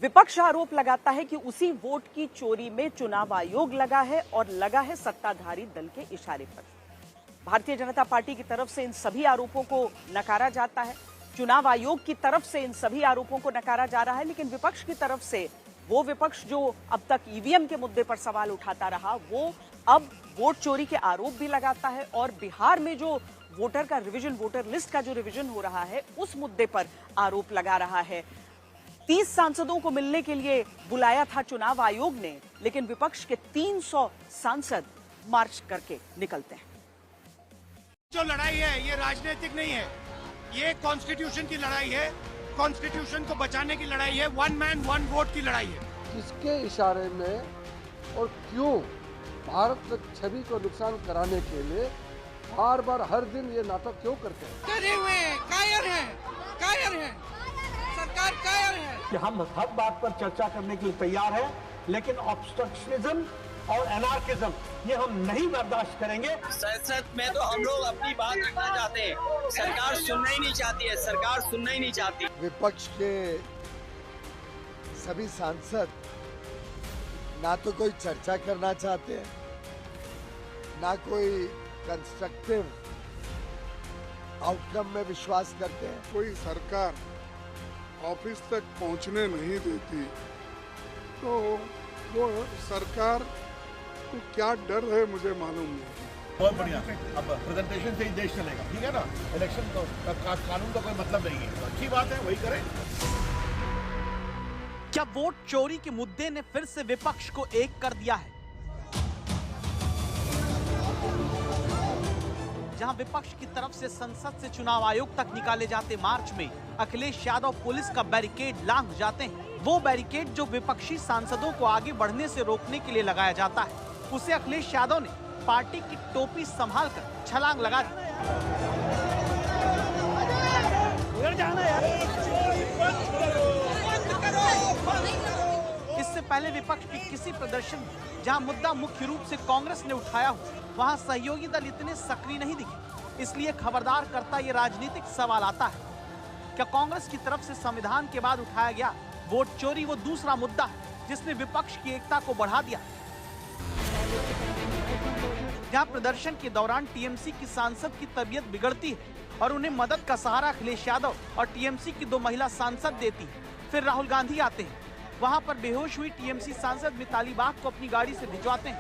विपक्ष आरोप लगाता है कि उसी वोट की चोरी में चुनाव आयोग लगा है और लगा है सत्ताधारी दल के इशारे पर। भारतीय जनता पार्टी की तरफ से इन सभी आरोपों को नकारा जाता है, चुनाव आयोग की तरफ से इन सभी आरोपों को नकारा जा रहा है, लेकिन विपक्ष की तरफ से वो विपक्ष जो अब तक ईवीएम के मुद्दे पर सवाल उठाता रहा, वो अब वोट चोरी के आरोप भी लगाता है और बिहार में जो वोटर का रिवीजन, वोटर लिस्ट का जो रिवीजन हो रहा है, उस मुद्दे पर आरोप लगा रहा है। 30 सांसदों को मिलने के लिए बुलाया था चुनाव आयोग ने, लेकिन विपक्ष के 300 सांसद मार्च करके निकलते हैं। जो लड़ाई है ये राजनीतिक नहीं है, ये कॉन्स्टिट्यूशन की लड़ाई है, कॉन्स्टिट्यूशन को बचाने की लड़ाई है, वन मैन वन वोट की लड़ाई है। किसके इशारे में और क्यों भारत छवि को नुकसान कराने के लिए बार बार हर दिन ये नाटक क्यों करते हैं? डरे हुए हैं, कायर हैं, सरकार कायर है कि हम हर बात पर चर्चा करने के लिए तैयार हैं, लेकिन ऑब्स्ट्रक्शनिज्म और एनार्किज्म ये हम नहीं बर्दाश्त करेंगे। संसद में तो हम लोग अपनी बात रखना चाहते हैं, सरकार सुनना ही नहीं चाहती है, सरकार सुनना ही नहीं चाहती। विपक्ष के सभी सांसद ना तो कोई चर्चा करना चाहते हैं, ना कोई कंस्ट्रक्टिव आउटकम में विश्वास करते हैं। कोई सरकार ऑफिस तक पहुंचने नहीं देती तो वो सरकार को क्या डर है मुझे मालूम नहीं। बहुत बढ़िया, अब प्रेजेंटेशन से ही देश चलेगा, ठीक है ना। इलेक्शन तो कानून का कोई मतलब नहीं है, अच्छी बात है, वही करें। क्या वोट चोरी के मुद्दे ने फिर से विपक्ष को एक कर दिया है? जहां विपक्ष की तरफ से संसद से चुनाव आयोग तक निकाले जाते मार्च में अखिलेश यादव पुलिस का बैरिकेड लांघ जाते हैं। वो बैरिकेड जो विपक्षी सांसदों को आगे बढ़ने से रोकने के लिए लगाया जाता है, उसे अखिलेश यादव ने पार्टी की टोपी संभालकर छलांग लगा दी। इससे पहले विपक्ष के किसी प्रदर्शन में जहां मुद्दा मुख्य रूप से कांग्रेस ने उठाया हो, वहां सहयोगी दल इतने सक्रिय नहीं दिखे। इसलिए खबरदार करता ये राजनीतिक सवाल आता है, क्या कांग्रेस की तरफ से संविधान के बाद उठाया गया वोट चोरी वो दूसरा मुद्दा है जिसने विपक्ष की एकता को बढ़ा दिया? जहां प्रदर्शन के दौरान टीएमसी की सांसद की तबीयत बिगड़ती है और उन्हें मदद का सहारा अखिलेश यादव और टीएमसी की 2 महिला सांसद देती है, फिर राहुल गांधी आते हैं, वहां पर बेहोश हुई टीएमसी सांसद मिताली बाग को अपनी गाड़ी से भिजवाते हैं।